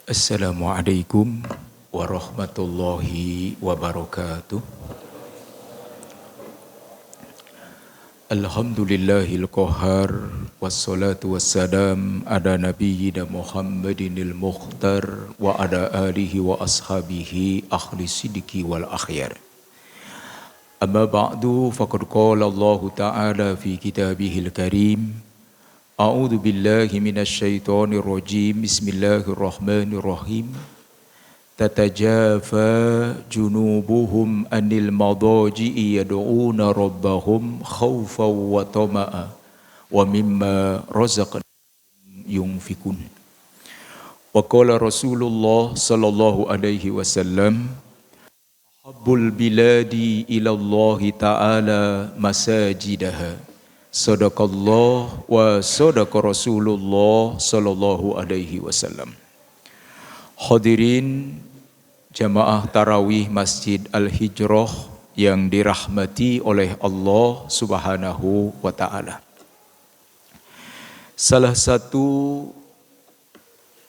Assalamualaikum warahmatullahi wabarakatuh. Alhamdulillahil qahhar wassalatu wassalam ala nabiyyina Muhammadinil mukhtar wa ala alihi wa ashabihi ahli sidiki wal akhyar. Amma ba'du faqad qala Allah ta'ala fi kitabihil karim. A'udzu billahi minasyaitonir rajim. Bismillahirrahmanirrahim. Tatajafa junubuhum anil madaji'i yad'una rabbahum khaufan wa tama'a wa mimma razaqnahum yunfikun. Wa qala Rasulullah sallallahu alaihi wasallam, habbul biladi ila Allah ta'ala masajidaha. Sadaqallah wa sadaqa Rasulullah sallallahu alaihi wasallam. Hadirin jamaah tarawih Masjid Al-Hijrah yang dirahmati oleh Allah Subhanahu wa taala. Salah satu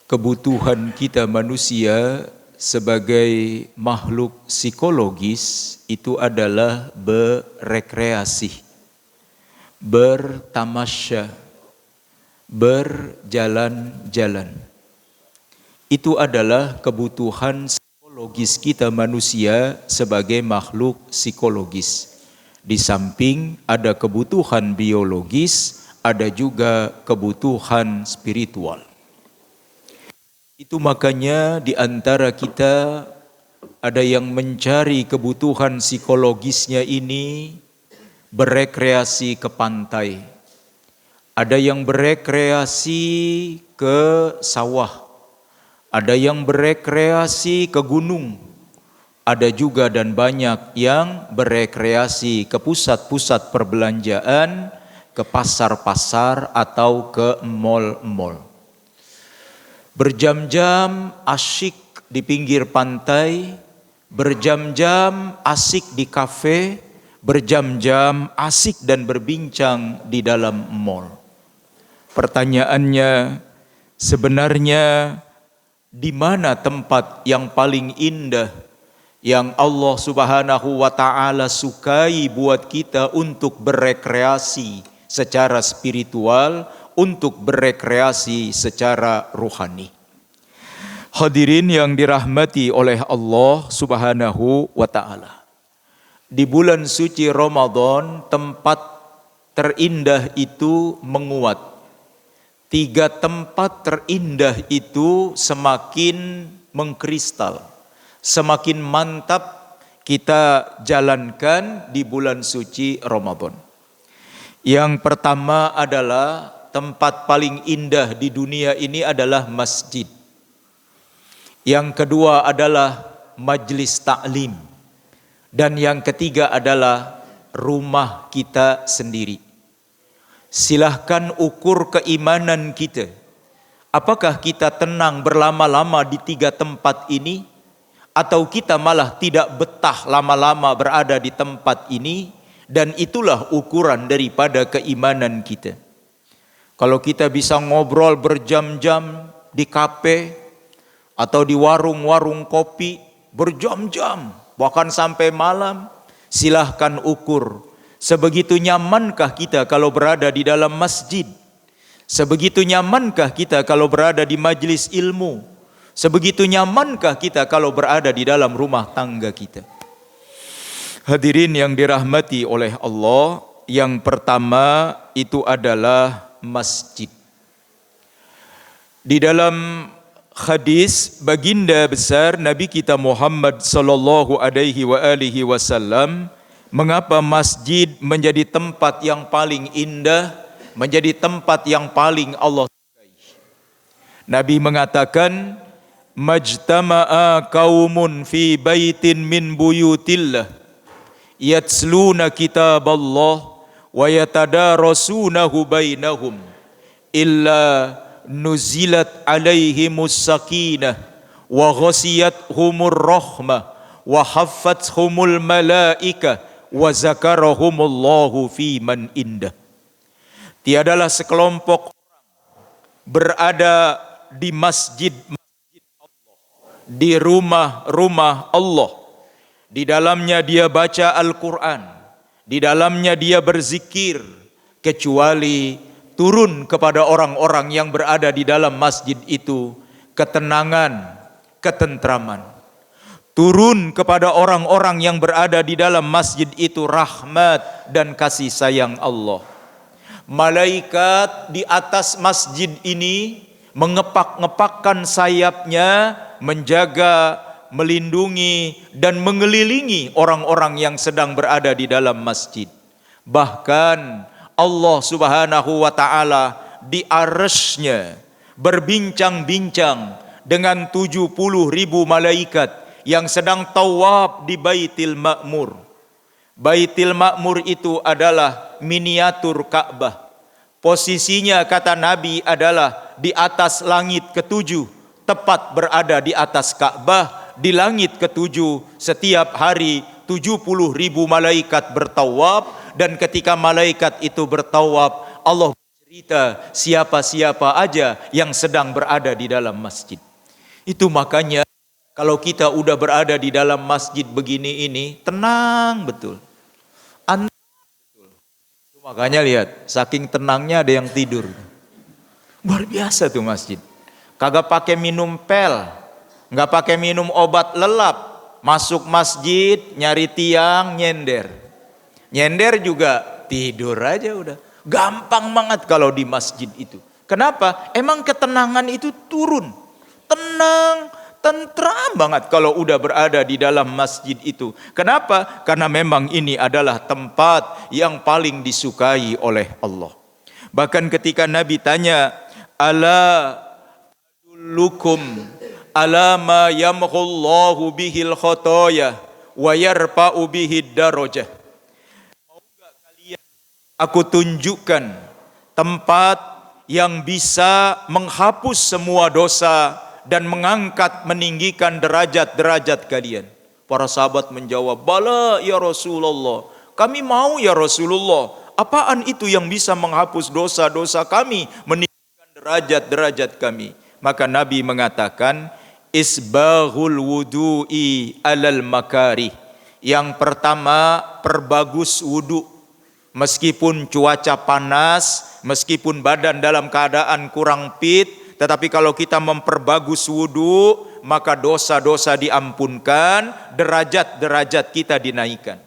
kebutuhan kita manusia sebagai makhluk psikologis itu adalah berekreasi, bertamasya, berjalan-jalan. Itu adalah kebutuhan psikologis kita manusia sebagai makhluk psikologis. Di samping ada kebutuhan biologis, ada juga kebutuhan spiritual. Itu makanya di antara kita ada yang mencari kebutuhan psikologisnya ini berekreasi ke pantai, ada yang berekreasi ke sawah, ada yang berekreasi ke gunung, ada juga dan banyak yang berekreasi ke pusat-pusat perbelanjaan, ke pasar-pasar atau ke mal-mal. Berjam-jam asyik di pinggir pantai, berjam-jam asik di kafe, berjam-jam asik dan berbincang di dalam mall. Pertanyaannya, sebenarnya di mana tempat yang paling indah yang Allah Subhanahu wa taala sukai buat kita untuk berekreasi secara spiritual, untuk berekreasi secara rohani? Hadirin yang dirahmati oleh Allah Subhanahu wa taala. Di bulan suci Ramadan, tempat terindah itu menguat. 3 tempat terindah itu semakin mengkristal, semakin mantap kita jalankan di bulan suci Ramadan. Yang pertama adalah tempat paling indah di dunia ini adalah masjid. Yang kedua adalah majlis taklim. Dan yang ketiga adalah rumah kita sendiri. Silahkan ukur keimanan kita. Apakah kita tenang berlama-lama di 3 tempat ini? Atau kita malah tidak betah lama-lama berada di tempat ini? Dan itulah ukuran daripada keimanan kita. Kalau kita bisa ngobrol berjam-jam di kafe atau di warung-warung kopi berjam-jam, bahkan sampai malam, silahkan ukur. Sebegitu nyamankah kita kalau berada di dalam masjid? Sebegitu nyamankah kita kalau berada di majlis ilmu? Sebegitu nyamankah kita kalau berada di dalam rumah tangga kita? Hadirin yang dirahmati oleh Allah, yang pertama itu adalah masjid. Di dalam hadis baginda besar Nabi kita Muhammad sallallahu alaihi wasallam, mengapa masjid menjadi tempat yang paling indah, menjadi tempat yang paling Allah sukai. Nabi mengatakan, majtama'a qaumun fi baitin min buyutillah yatsluna kitaballah wa yatadarasunahu bainahum illa nuzilat alaihimus sakinah wa ghasiyathumur rahmah wa haffathumul malaikah wa zakarahumullahu fi man indah. Tiadalah sekelompok orang berada di masjid di rumah-rumah Allah. Di dalamnya dia baca Al-Quran, di dalamnya dia berzikir, kecuali turun kepada orang-orang yang berada di dalam masjid itu ketenangan, ketentraman. Turun kepada orang-orang yang berada di dalam masjid itu rahmat dan kasih sayang Allah. Malaikat di atas masjid ini mengepak-ngepakkan sayapnya, menjaga, melindungi dan mengelilingi orang-orang yang sedang berada di dalam masjid. Bahkan Allah Subhanahu wa taala di arsy-Nya berbincang-bincang dengan 70.000 malaikat yang sedang tawaf di Baitul Ma'mur. Baitul Ma'mur itu adalah miniatur Ka'bah. Posisinya kata Nabi adalah di atas langit ketujuh, tepat berada di atas Ka'bah. Di langit ketujuh setiap hari 70.000 malaikat bertawaf, dan ketika malaikat itu bertawaf, Allah bercerita siapa-siapa aja yang sedang berada di dalam masjid. Itu makanya kalau kita udah berada di dalam masjid begini ini, tenang betul. Makanya lihat, saking tenangnya ada yang tidur. Luar biasa tuh masjid. Kagak pakai minum pel, nggak pakai minum obat lelap. Masuk masjid, nyari tiang, nyender. Nyender juga tidur aja udah. Gampang banget kalau di masjid itu. Kenapa? Emang ketenangan itu turun. Tenang, tentram banget kalau udah berada di dalam masjid itu. Kenapa? Karena memang ini adalah tempat yang paling disukai oleh Allah. Bahkan ketika Nabi tanya, ala adullukum ala ma yamhullahu bihil khotoya wa yarfa'u bihid darajah. Mau enggak kalian aku tunjukkan tempat yang bisa menghapus semua dosa dan mengangkat, meninggikan derajat-derajat kalian? Para sahabat menjawab, bala ya Rasulullah, kami mau ya Rasulullah. Apaan itu yang bisa menghapus dosa-dosa kami, meninggikan derajat-derajat kami? Maka Nabi mengatakan, isbaghul wudu'i alal makarih. Yang pertama, perbagus wudu. Meskipun cuaca panas, meskipun badan dalam keadaan kurang fit, tetapi kalau kita memperbagus wudu, maka dosa-dosa diampunkan, derajat-derajat kita dinaikkan.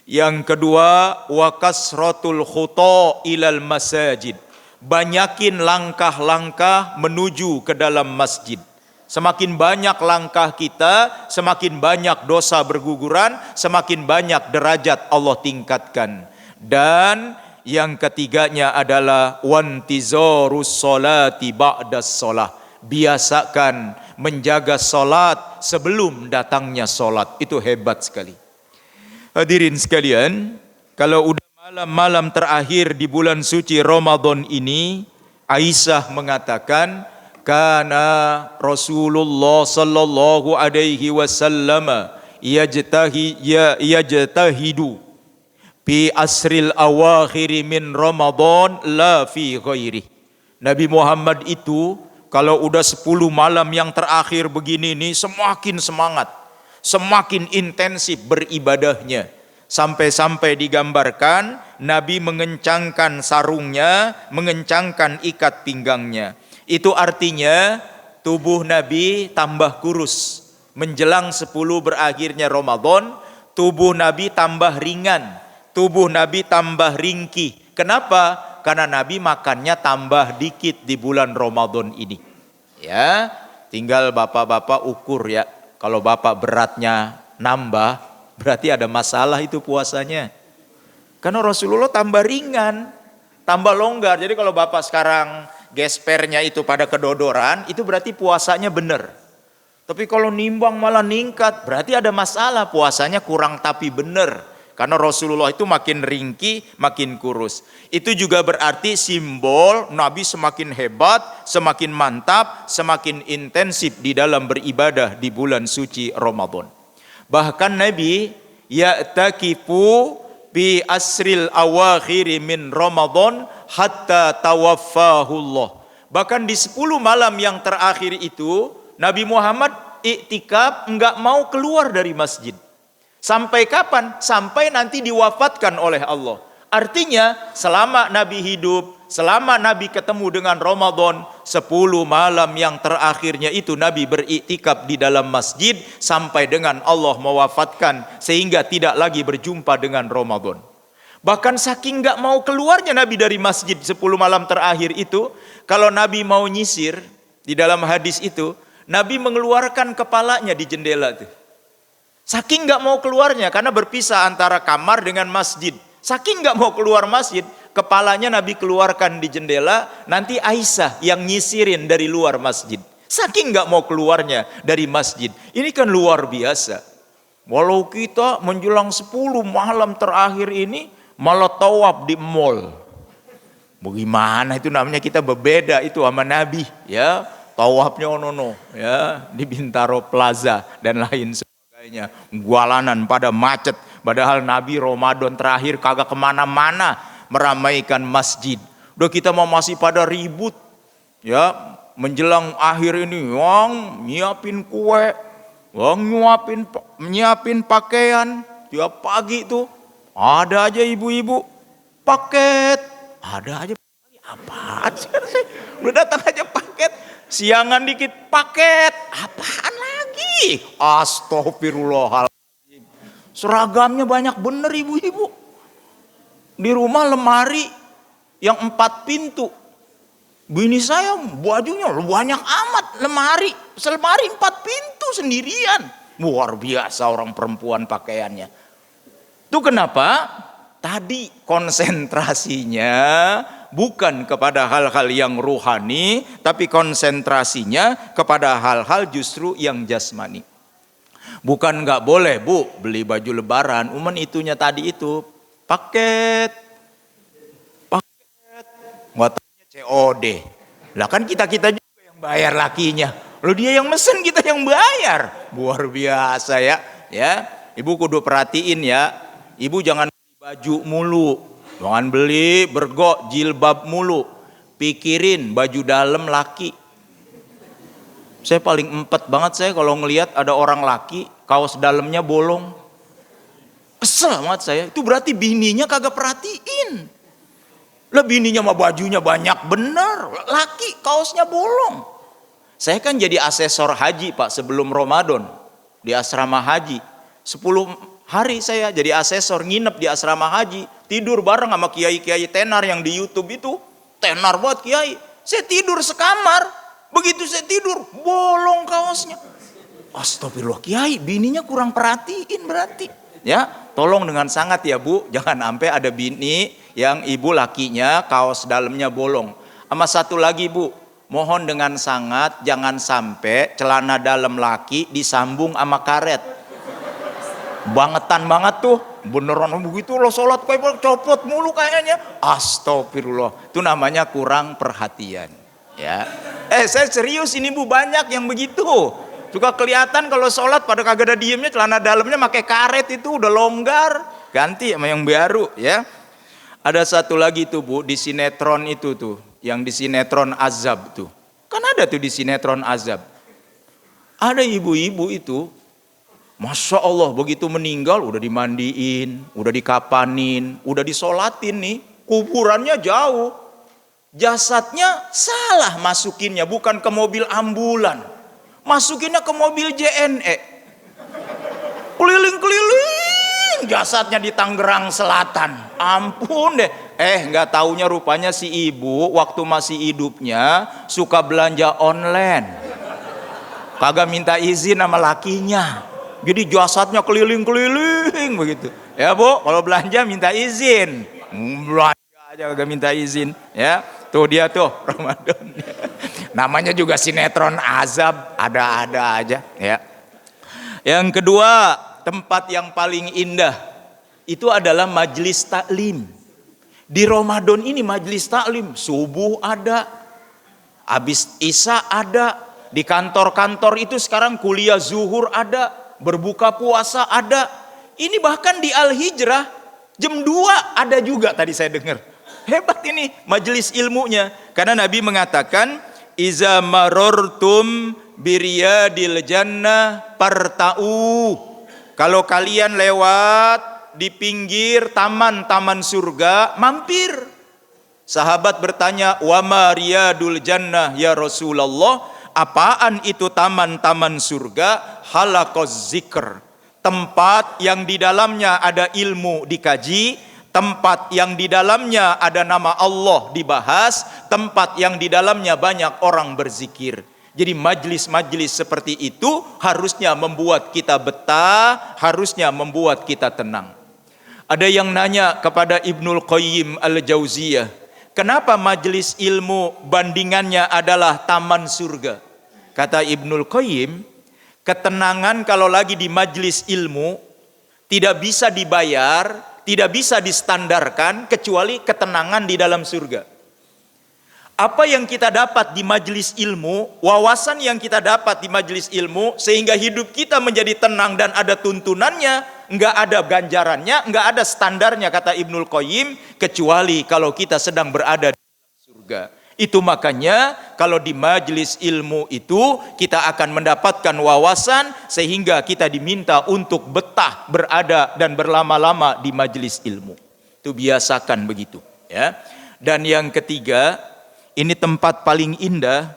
Yang kedua, wa kasratul khuta ilal masajid. Banyakin langkah-langkah menuju ke dalam masjid. Semakin banyak langkah kita, semakin banyak dosa berguguran, semakin banyak derajat Allah tingkatkan. Dan yang ketiganya adalah wantizarus sholati ba'das sholah. Biasakan menjaga sholat sebelum datangnya sholat. Itu hebat sekali. Hadirin sekalian, kalau udah malam-malam terakhir di bulan suci Ramadan ini, Aisyah mengatakan, kana Rasulullah sallallahu alaihi wasallam yajtahidu fi asril awakhir min Ramadan la fi ghairi. Nabi Muhammad itu kalau udah 10 malam yang terakhir begini nih semakin semangat, semakin intensif beribadahnya. Sampai-sampai digambarkan Nabi mengencangkan sarungnya, mengencangkan ikat pinggangnya. Itu artinya tubuh Nabi tambah kurus. Menjelang 10 berakhirnya Ramadan, tubuh Nabi tambah ringan, tubuh Nabi tambah ringkih. Kenapa? Karena Nabi makannya tambah dikit di bulan Ramadan ini. Ya, tinggal bapak-bapak ukur ya. Kalau bapak beratnya nambah, berarti ada masalah itu puasanya. Karena Rasulullah tambah ringan, tambah longgar. Jadi kalau bapak sekarang gespernya itu pada kedodoran, itu berarti puasanya benar. Tapi kalau nimbang malah ningkat, berarti ada masalah, puasanya kurang tapi benar. Karena Rasulullah itu makin ringkih, makin kurus. Itu juga berarti simbol Nabi semakin hebat, semakin mantap, semakin intensif di dalam beribadah di bulan suci Ramadan. Bahkan Nabi ya'takifu bi asril awakhir min Ramadan hatta tawaffahullah. Bahkan di 10 malam yang terakhir itu Nabi Muhammad iktikaf, enggak mau keluar dari masjid. Sampai kapan? Sampai nanti diwafatkan oleh Allah. Artinya selama Nabi hidup, selama Nabi ketemu dengan Ramadan, 10 malam yang terakhirnya itu Nabi beriktikaf di dalam masjid sampai dengan Allah mewafatkan, sehingga tidak lagi berjumpa dengan Ramadan. Bahkan saking gak mau keluarnya Nabi dari masjid 10 malam terakhir itu, kalau Nabi mau nyisir, di dalam hadis itu Nabi mengeluarkan kepalanya di jendela tuh. Saking gak mau keluarnya, karena berpisah antara kamar dengan masjid. Saking gak mau keluar masjid, kepalanya Nabi keluarkan di jendela, nanti Aisyah yang nyisirin dari luar masjid. Saking gak mau keluarnya dari masjid. Ini kan luar biasa. Walau kita menjelang 10 malam terakhir ini malah tawaf di mall. Bagaimana itu namanya, kita berbeda itu sama Nabi, ya. Tawafnya ono ya, di Bintaro Plaza dan lain sebagainya. Gualanan pada macet. Padahal Nabi Ramadan terakhir kagak kemana-mana meramaikan masjid. Udah kita mau masih pada ribut, ya, menjelang akhir ini, yang nyiapin kue, yang nyiapin pakaian. Tiap pagi tuh ada aja ibu-ibu paket, ada aja apaan sih? Udah datang aja paket, siangan dikit paket, apaan lagi? Astagfirullahaladzim. Seragamnya banyak bener ibu-ibu. Di rumah lemari yang 4 pintu. Bini saya bajunya banyak amat, selemari 4 pintu sendirian. Luar biasa orang perempuan pakaiannya. Itu kenapa? Tadi konsentrasinya bukan kepada hal-hal yang ruhani, tapi konsentrasinya kepada hal-hal justru yang jasmani. Bukan nggak boleh bu beli baju lebaran, itunya tadi itu paket, nggak tanya COD. Lah kan kita juga yang bayar lakinya, lo dia yang mesen kita yang bayar. Luar biasa ya. Ibu kudu perhatiin ya, ibu jangan beli baju mulu, jangan beli bergok jilbab mulu, pikirin baju dalam laki. Saya paling empet banget saya kalau ngelihat ada orang laki kaos dalamnya bolong. Kesel banget saya. Itu berarti bininya kagak perhatiin. Lah bininya mah bajunya banyak bener, laki kaosnya bolong. Saya kan jadi asesor haji Pak sebelum Ramadan di asrama haji. 10 hari saya jadi asesor, nginep di asrama haji, tidur bareng sama kiai-kiai tenar yang di YouTube itu. Tenar buat kiai. Saya tidur sekamar. Begitu saya tidur, bolong kaosnya. Astagfirullah, kiai, bininya kurang perhatiin berarti. Ya, tolong dengan sangat ya Bu, jangan sampai ada bini yang ibu lakinya kaos dalamnya bolong. Sama satu lagi Bu, mohon dengan sangat jangan sampai celana dalam laki disambung sama karet. Bangetan banget tuh, beneran begitu lo sholat kayak copot mulu kayaknya. Astagfirullah, itu namanya kurang perhatian. Ya, saya serius ini Bu, banyak yang begitu. Juga kelihatan kalau sholat pada kagak ada diemnya, celana dalamnya pakai karet itu udah longgar, ganti sama yang baru ya. Ada satu lagi tuh Bu, di sinetron itu tuh, yang di sinetron Azab tuh. Kan ada tuh di sinetron Azab. Ada ibu-ibu itu, Masya Allah begitu meninggal udah dimandiin, udah dikapanin, udah disolatin nih, kuburannya jauh. Jasadnya salah masukinnya, bukan ke mobil ambulan, masukinnya ke mobil JNE. Keliling-keliling jasadnya di Tangerang Selatan. Ampun deh. Nggak taunya rupanya si ibu waktu masih hidupnya suka belanja online, kagak minta izin sama lakinya. Jadi jasadnya keliling-keliling begitu. Ya Bu, kalau belanja minta izin. Belanja aja kagak minta izin ya. Tuh dia tuh Ramadan. Namanya juga sinetron Azab, ada-ada aja ya. Yang kedua, tempat yang paling indah itu adalah majelis taklim. Di Ramadan ini majelis taklim, subuh ada, habis Isya ada, di kantor-kantor itu sekarang kuliah zuhur ada, berbuka puasa ada. Ini bahkan di Al-Hijrah jam 2 ada juga tadi saya dengar. Hebat ini majelis ilmunya. Karena Nabi mengatakan, iza marortum biriyadil jannah parta'u. Kalau kalian lewat di pinggir taman-taman surga, mampir. Sahabat bertanya, wa ma riyadul jannah ya Rasulullah? Apaan itu taman-taman surga? Halaqaz zikr. Tempat yang di dalamnya ada ilmu dikaji, tempat yang di dalamnya ada nama Allah dibahas, tempat yang di dalamnya banyak orang berzikir. Jadi majlis-majlis seperti itu harusnya membuat kita betah, harusnya membuat kita tenang. Ada yang nanya kepada Ibnul Qayyim Al-Jauziyah, kenapa majlis ilmu bandingannya adalah taman surga? Kata Ibnul Qayyim, ketenangan kalau lagi di majlis ilmu tidak bisa dibayar, tidak bisa distandarkan kecuali ketenangan di dalam surga. Apa yang kita dapat di majelis ilmu, wawasan yang kita dapat di majelis ilmu, sehingga hidup kita menjadi tenang dan ada tuntunannya, enggak ada ganjarannya, enggak ada standarnya, kata Ibnul Qayyim, kecuali kalau kita sedang berada di surga. Itu makanya kalau di majelis ilmu itu kita akan mendapatkan wawasan sehingga kita diminta untuk betah berada dan berlama-lama di majelis ilmu. Itu biasakan begitu, ya. Dan yang ketiga, ini tempat paling indah,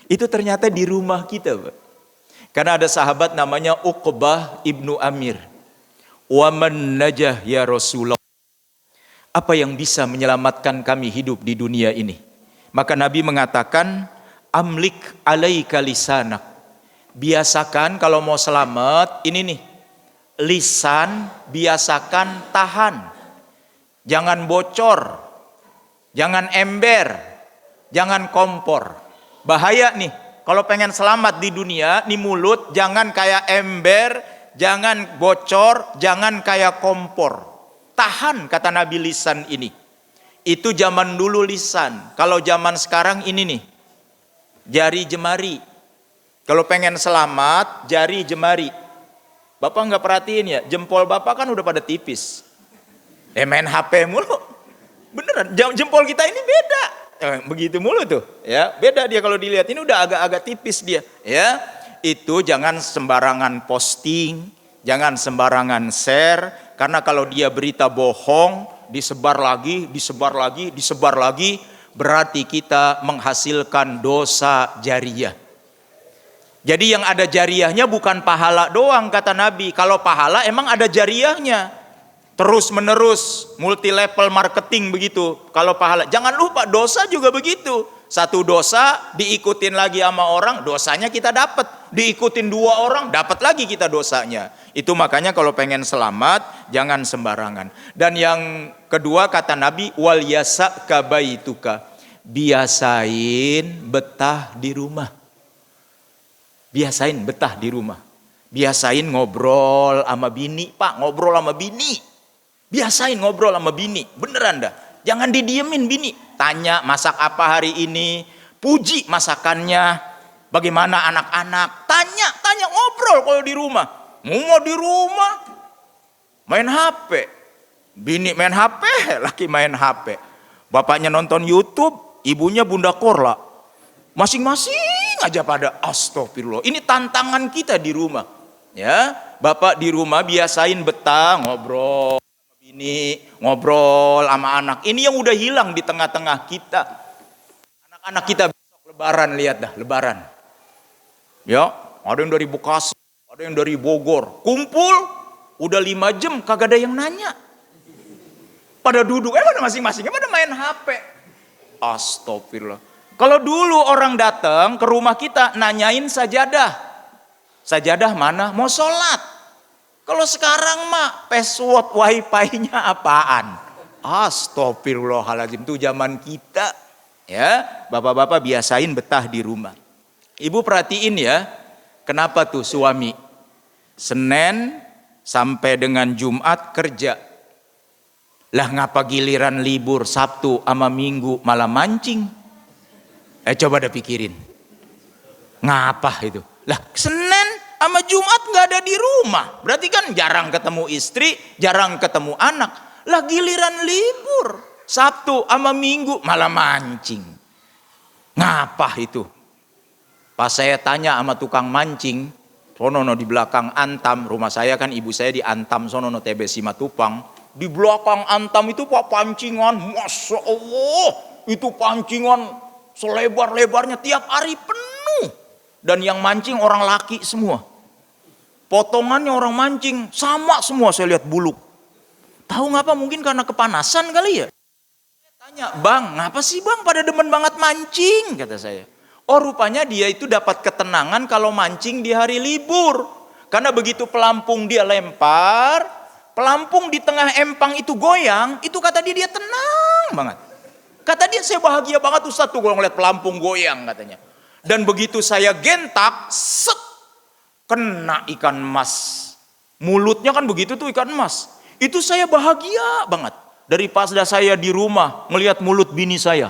itu ternyata di rumah kita, Pak. Karena ada sahabat namanya Uqbah ibnu Amir. Wa man najah ya Rasulullah? Apa yang bisa menyelamatkan kami hidup di dunia ini? Maka Nabi mengatakan, amlik alaika lisanak. Biasakan kalau mau selamat, ini nih, lisan biasakan tahan. Jangan bocor, jangan ember, jangan kompor. Bahaya nih, kalau pengen selamat di dunia, nih mulut jangan kayak ember, jangan bocor, jangan kayak kompor. Tahan, kata Nabi, lisan ini. Itu zaman dulu lisan. Kalau zaman sekarang ini nih, jari jemari. Kalau pengen selamat, jari jemari. Bapak nggak perhatiin ya, jempol bapak kan udah pada tipis. Main HP mulu. Beneran, jempol kita ini beda. Begitu mulu tuh, ya. Beda dia kalau dilihat, ini udah agak-agak tipis dia, ya. Itu jangan sembarangan posting, jangan sembarangan share, karena kalau dia berita bohong, disebar lagi, berarti kita menghasilkan dosa jariyah. Jadi yang ada jariyahnya bukan pahala doang, kata Nabi. Kalau pahala emang ada jariyahnya. Terus menerus, multi level marketing begitu. Kalau pahala, jangan lupa dosa juga begitu. Satu dosa diikutin lagi sama orang, dosanya kita dapat. Diikutin dua orang, dapat lagi kita dosanya. Itu makanya kalau pengen selamat, jangan sembarangan. Dan yang kedua kata Nabi, wal yasa kabaituka. Biasain betah di rumah. Biasain betah di rumah. Biasain ngobrol sama bini, Pak, ngobrol sama bini. Biasain ngobrol sama bini, beneran dah. Jangan didiemin bini. Tanya masak apa hari ini, puji masakannya, bagaimana anak-anak. Tanya ngobrol kalau di rumah. Mau di rumah main HP. Bini main HP, laki main HP. Bapaknya nonton YouTube, ibunya Bunda Korla. Masing-masing aja pada astagfirullah. Ini tantangan kita di rumah. Ya, bapak di rumah biasain betah ngobrol. Ini ngobrol sama anak. Ini yang udah hilang di tengah-tengah kita. Anak-anak kita besok lebaran, lihat dah lebaran. Ya, ada yang dari Bekasi, ada yang dari Bogor. Kumpul, udah 5 jam kagak ada yang nanya. Pada duduk, pada masing-masing, pada main HP. Astagfirullah. Kalau dulu orang datang ke rumah kita nanyain sajadah. Sajadah mana? Mau sholat. Kalau sekarang mah password wifi-nya apaan? Astagfirullahaladzim, itu zaman kita. Ya, bapak-bapak biasain betah di rumah. Ibu perhatiin ya, kenapa tuh suami Senin sampai dengan Jumat kerja. Lah ngapa giliran libur Sabtu sama Minggu malah mancing? Coba dah pikirin. Ngapa itu? Lah Senin sama Jumat nggak ada di rumah, berarti kan jarang ketemu istri, jarang ketemu anak. Lah giliran libur Sabtu sama Minggu malah mancing. Ngapa itu? Pas saya tanya sama tukang mancing, sonono di belakang Antam, rumah saya kan ibu saya di Antam sonono TB Simatupang. Di belakang Antam itu Pak pancingan, Masya Allah, itu pancingan selebar-lebarnya tiap hari penuh. Dan yang mancing orang laki semua. Potongannya orang mancing sama semua, saya lihat buluk. Tahu ngapa? Mungkin karena kepanasan kali ya. Saya tanya, "Bang, ngapa sih Bang pada demen banget mancing?" kata saya. Oh, rupanya dia itu dapat ketenangan kalau mancing di hari libur. Karena begitu pelampung dia lempar, pelampung di tengah empang itu goyang, itu kata dia tenang banget. Kata dia, saya bahagia banget Ustaz tuh kalau ngeliat pelampung goyang katanya. Dan begitu saya gentak, set, kena ikan emas. Mulutnya kan begitu tuh ikan emas. Itu saya bahagia banget. Daripada saya di rumah ngelihat mulut bini saya.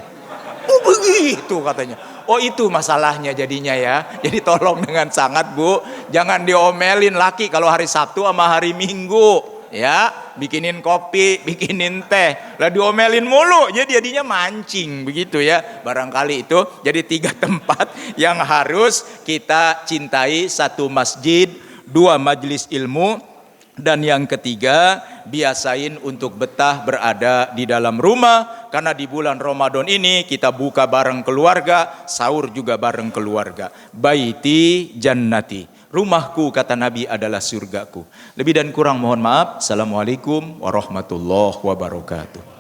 Oh begitu katanya. Oh itu masalahnya jadinya ya. Jadi tolong dengan sangat Bu, jangan diomelin laki kalau hari Sabtu sama hari Minggu. Ya, bikinin kopi, bikinin teh. Lah diomelin mulu, jadi jadinya mancing begitu ya. Barangkali itu jadi 3 tempat yang harus kita cintai. 1 masjid, 2 majelis ilmu, dan yang ketiga, biasain untuk betah berada di dalam rumah. Karena di bulan Ramadan ini kita buka bareng keluarga, sahur juga bareng keluarga. Baiti jannati, rumahku kata Nabi adalah surgaku. Lebih dan kurang mohon maaf. Assalamualaikum warahmatullahi wabarakatuh.